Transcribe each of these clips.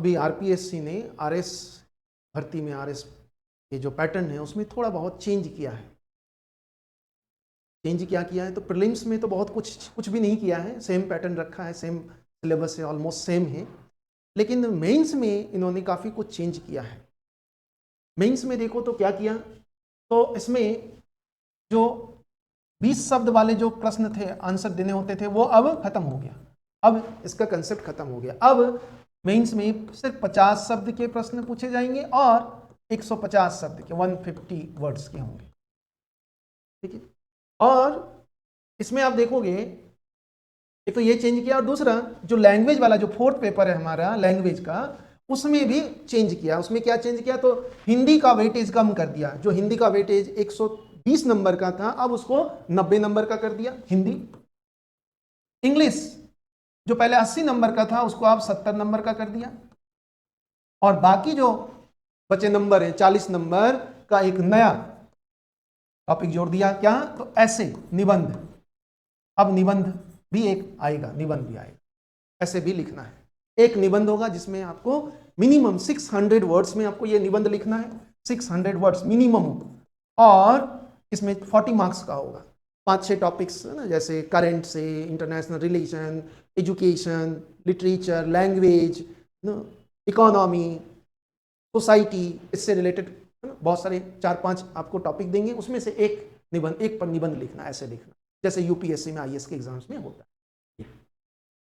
अभी आरपीएससी ने आरएस भर्ती में आरएस के जो पैटर्न है उसमें थोड़ा बहुत चेंज किया है। चेंज क्या किया है, तो प्रीलिम्स में तो बहुत कुछ भी नहीं किया है, सेम पैटर्न रखा है, सेम सिलेबस है, ऑलमोस्ट सेम है। लेकिन मेंस में इन्होंने काफ़ी कुछ चेंज किया है। मेंस में देखो तो क्या किया, तो इसमें जो 20 शब्द वाले जो प्रश्न थे, आंसर देने होते थे, वो अब खत्म हो गया। अब इसका कंसेप्ट खत्म हो गया। अब मेंस में सिर्फ 50 शब्द के प्रश्न पूछे जाएंगे और 150 शब्द के 150 वर्ड्स के होंगे, ठीक है। और इसमें आप देखोगे एक तो ये चेंज किया, और दूसरा जो लैंग्वेज वाला जो फोर्थ पेपर है हमारा लैंग्वेज का, उसमें भी चेंज किया। उसमें क्या चेंज किया, तो हिंदी का वेटेज कम कर दिया। जो हिंदी का वेटेज 120 नंबर का था, अब उसको 90 नंबर का कर दिया हिंदी। इंग्लिश जो पहले 80 नंबर का था, उसको अब 70 नंबर का कर दिया। और बाकी जो बचे नंबर है 40 नंबर का एक नया टॉपिक जोड़ दिया, क्या, तो ऐसे निबंध। अब निबंध भी एक आएगा, निबंध भी आएगा, ऐसे भी लिखना है। एक निबंध होगा जिसमें आपको मिनिमम 600 वर्ड्स में आपको ये निबंध लिखना है, 600 वर्ड्स मिनिमम, और इसमें 40 मार्क्स का होगा। 5-6 टॉपिक्स है ना, जैसे करंट से international relation, education, literature, language, economy, society, इससे रिलेटेड बहुत सारे 4-5 आपको टॉपिक देंगे, उसमें से एक निबंध, एक पर निबंध लिखना, ऐसे लिखना, जैसे यूपीएससी में आईएएस के एग्जाम्स में होता है।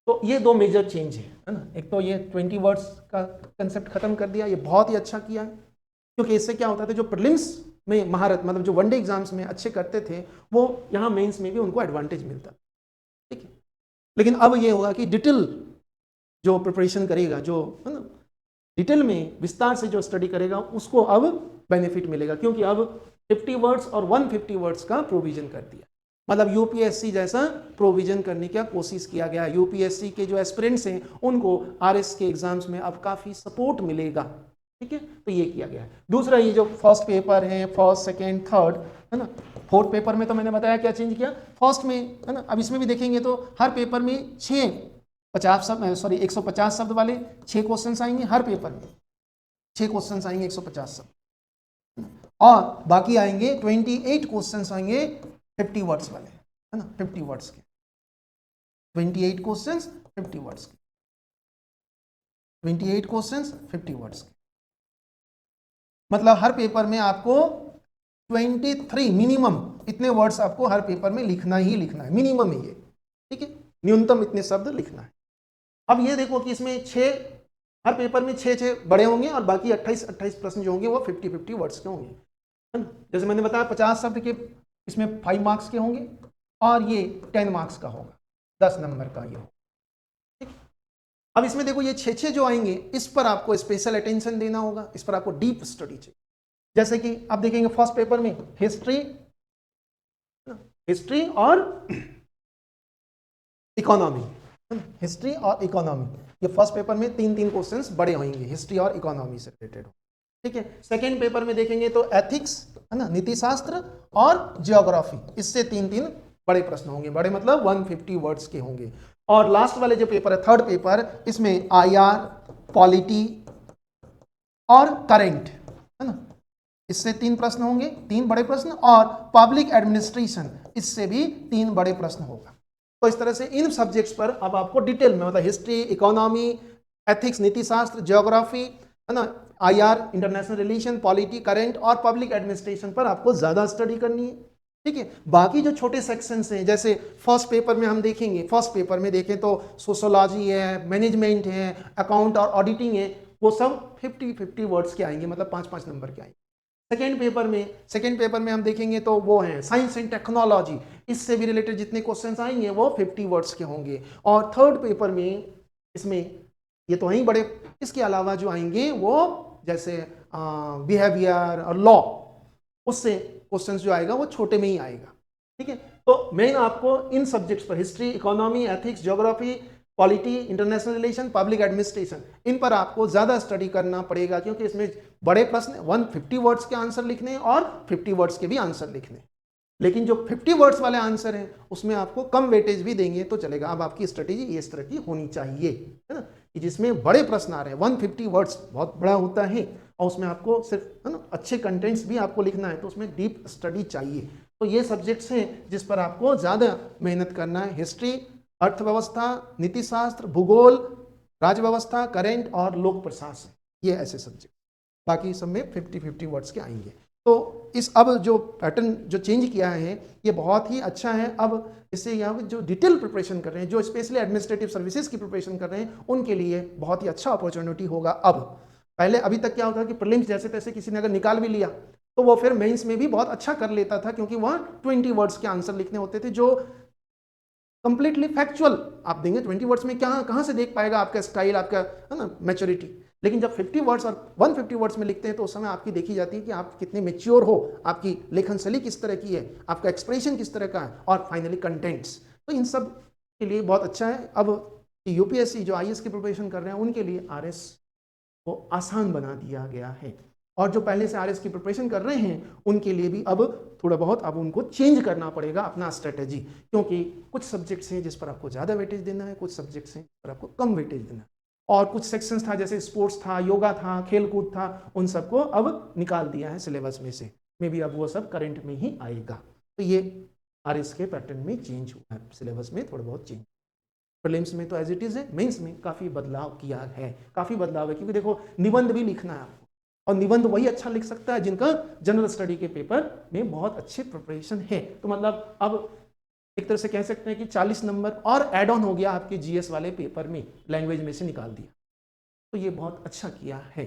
तो ये दो मेजर चेंज है ना। एक तो ये 20 वर्ड्स का कंसेप्ट खत्म कर दिया, ये बहुत ही अच्छा किया है, क्योंकि इससे क्या होता था, जो प्रीलिम्स में महारत, मतलब जो वनडे एग्जाम्स में अच्छे करते थे, वो यहाँ मेंस में भी उनको एडवांटेज मिलता, ठीक है। लेकिन अब ये होगा कि डिटेल जो प्रिपरेशन करेगा, जो है ना डिटेल में विस्तार से जो स्टडी करेगा, उसको अब बेनिफिट मिलेगा, क्योंकि अब 50 वर्ड्स और 150 वर्ड्स का प्रोविजन कर दिया। मतलब यूपीएससी जैसा प्रोविजन करने की कोशिश किया गया। यूपीएससी के जो एस्पिरेंट्स हैं उनको आरएस के एग्जाम्स में अब काफ़ी सपोर्ट मिलेगा, ठीक है। तो ये किया गया है। दूसरा, ये जो फर्स्ट पेपर है, फर्स्ट, सेकेंड, थर्ड, है ना, फोर्थ पेपर में तो मैंने बताया क्या चेंज किया। फर्स्ट में, है ना, अब इसमें भी देखेंगे तो हर पेपर में 150 शब्द वाले 6 क्वेश्चन आएंगे हर पेपर में, 6 क्वेश्चन आएंगे 150 शब्द, और बाकी आएंगे 28 क्वेश्चन आएंगे 50 वर्ड्स वाले, है ना, 50 वर्ड्स के, 28 क्वेश्चन 50 वर्ड्स के, 28 क्वेश्चन 50 वर्ड्स के। मतलब हर पेपर में आपको 23 मिनिमम इतने वर्ड्स आपको हर पेपर में लिखना ही लिखना है, मिनिमम है ये, ठीक है, न्यूनतम इतने शब्द लिखना है। अब ये देखो कि इसमें 6, हर पेपर में 6 बड़े होंगे, और बाकी 28 प्रश्न जो होंगे वो 50 वर्ड्स के होंगे, है ना। जैसे मैंने बताया 50 शब्द के इसमें 5 मार्क्स के होंगे, और ये 10 मार्क्स का होगा, 10 नंबर का ये होगा, ठीक। अब इसमें देखो ये 6 जो आएंगे, इस पर आपको स्पेशल अटेंशन देना होगा, इस पर आपको डीप स्टडी चाहिए। जैसे कि आप देखेंगे फर्स्ट पेपर में हिस्ट्री और इकोनॉमी, हिस्ट्री और इकोनॉमी, ये फर्स्ट पेपर में 3-3 क्वेश्चंस बड़े होंगे, हिस्ट्री और इकोनॉमी से रिलेटेड, ठीक है। सेकेंड पेपर में देखेंगे तो एथिक्स, है ना, नीति शास्त्र और जियोग्राफी, इससे 3-3 बड़े प्रश्न होंगे, बड़े मतलब 150 वर्ड्स के होंगे। और लास्ट वाले जो पेपर है, थर्ड पेपर, इसमें आईआर, पॉलिटी और करेंट, है ना, इससे 3 प्रश्न होंगे, 3 बड़े प्रश्न, और पब्लिक एडमिनिस्ट्रेशन, इससे भी 3 बड़े प्रश्न होगा। तो इस तरह से इन सब्जेक्ट्स पर अब आपको डिटेल में, मतलब हिस्ट्री, इकोनॉमी, एथिक्स, नीति शास्त्र, जियोग्राफी, है ना, IR, international relation, polity, current और पब्लिक एडमिनिस्ट्रेशन पर आपको ज्यादा स्टडी करनी है, ठीक है। बाकी जो छोटे सेक्शंस हैं, जैसे फर्स्ट पेपर में हम देखेंगे, फर्स्ट पेपर में देखें तो सोशोलॉजी है, मैनेजमेंट है, अकाउंट और ऑडिटिंग है, वो सब 50 वर्ड्स के आएंगे, मतलब 5-5 नंबर के आएंगे। सेकेंड पेपर में हम देखेंगे तो वो है साइंस एंड टेक्नोलॉजी, इससे भी रिलेटेड जितने क्वेश्चंस आएंगे वो 50 वर्ड्स के होंगे। और थर्ड पेपर में, इसमें ये तो वहीं बड़े, इसके अलावा जो आएंगे वो जैसे बिहेवियर और लॉ, उससे क्वेश्चंस जो आएगा वो छोटे में ही आएगा, ठीक है। तो मेन आपको इन सब्जेक्ट्स पर, history, economy, ethics, geography, polity, international relation, public administration, इन पर आपको ज्यादा स्टडी करना पड़ेगा, क्योंकि इसमें बड़े प्रश्न 150 वर्ड्स के आंसर लिखने और 50 वर्ड्स के भी आंसर लिखने। लेकिन जो 50 वर्ड्स वाले आंसर हैं उसमें आपको कम वेटेज भी देंगे तो चलेगा। अब आपकी स्ट्रेटेजी इस तरह की होनी चाहिए, है ना, कि जिसमें बड़े प्रश्न आ रहे हैं, 150 वर्ड्स बहुत बड़ा होता है, और उसमें आपको सिर्फ है ना अच्छे कंटेंट्स भी आपको लिखना है, तो उसमें डीप स्टडी चाहिए। तो ये सब्जेक्ट्स हैं जिस पर आपको ज़्यादा मेहनत करना है। हिस्ट्री, अर्थव्यवस्था, नीतिशास्त्र, भूगोल, राज्य व्यवस्था, करेंट और लोक प्रशासन, ये ऐसे सब्जेक्ट। बाकी सब में 50-50 वर्ड्स के आएंगे। तो इस अब जो पैटर्न जो चेंज किया है ये बहुत ही अच्छा है। अब इससे यहाँ जो डिटेल प्रिपरेशन कर रहे हैं, जो स्पेशली एडमिनिस्ट्रेटिव सर्विसेज की प्रिपरेशन कर रहे हैं, उनके लिए बहुत ही अच्छा अपॉर्चुनिटी होगा। अब पहले अभी तक क्या होता है कि प्रीलिम्स जैसे तैसे किसी ने अगर निकाल भी लिया तो वो फिर मेंस में भी बहुत अच्छा कर लेता था, क्योंकि वहाँ 20 वर्ड्स के आंसर लिखने होते थे जो कंप्लीटली फैक्चुअल आप देंगे। 20 वर्ड्स में कहाँ से देख पाएगा आपका स्टाइल, आपका है ना मैच्योरिटी। लेकिन जब 50 वर्ड्स और 150 वर्ड्स में लिखते हैं तो उस समय आपकी देखी जाती है कि आप कितने मेच्योर हो, आपकी लेखन शैली किस तरह की है, आपका एक्सप्रेशन किस तरह का है, और फाइनली कंटेंट्स। तो इन सब के लिए बहुत अच्छा है। अब यूपीएससी जो आईएएस की प्रिपरेशन कर रहे हैं उनके लिए आरएस को आसान बना दिया गया है, और जो पहले से आरएस की प्रिपरेशन कर रहे हैं उनके लिए भी अब थोड़ा बहुत अब उनको चेंज करना पड़ेगा अपना स्ट्रेटेजी, क्योंकि कुछ सब्जेक्ट्स हैं जिस पर आपको ज़्यादा वेटेज देना है, कुछ सब्जेक्ट्स हैं जिस पर आपको कम वेटेज देना है, और कुछ सेक्शंस था जैसे स्पोर्ट्स था, योगा था, खेलकूद था, उन सबको अब निकाल दिया है सिलेबस में से। मे बी अब वो सब करंट में ही आएगा। तो ये आरएस के पैटर्न में चेंज हुआ है, सिलेबस में थोड़ा बहुत चेंज। प्रीलिम्स में तो एज इट इज़ है, मेंस में काफ़ी बदलाव किया है, काफ़ी बदलाव है, क्योंकि देखो निबंध भी लिखना है आपको, और निबंध वही अच्छा लिख सकता है जिनका जनरल स्टडी के पेपर में बहुत अच्छे प्रिपरेशन है। तो मतलब अब एक तरह से कह सकते हैं कि 40 नंबर और एड ऑन हो गया आपके जीएस वाले पेपर में, लैंग्वेज में से निकाल दिया, तो ये बहुत अच्छा किया है।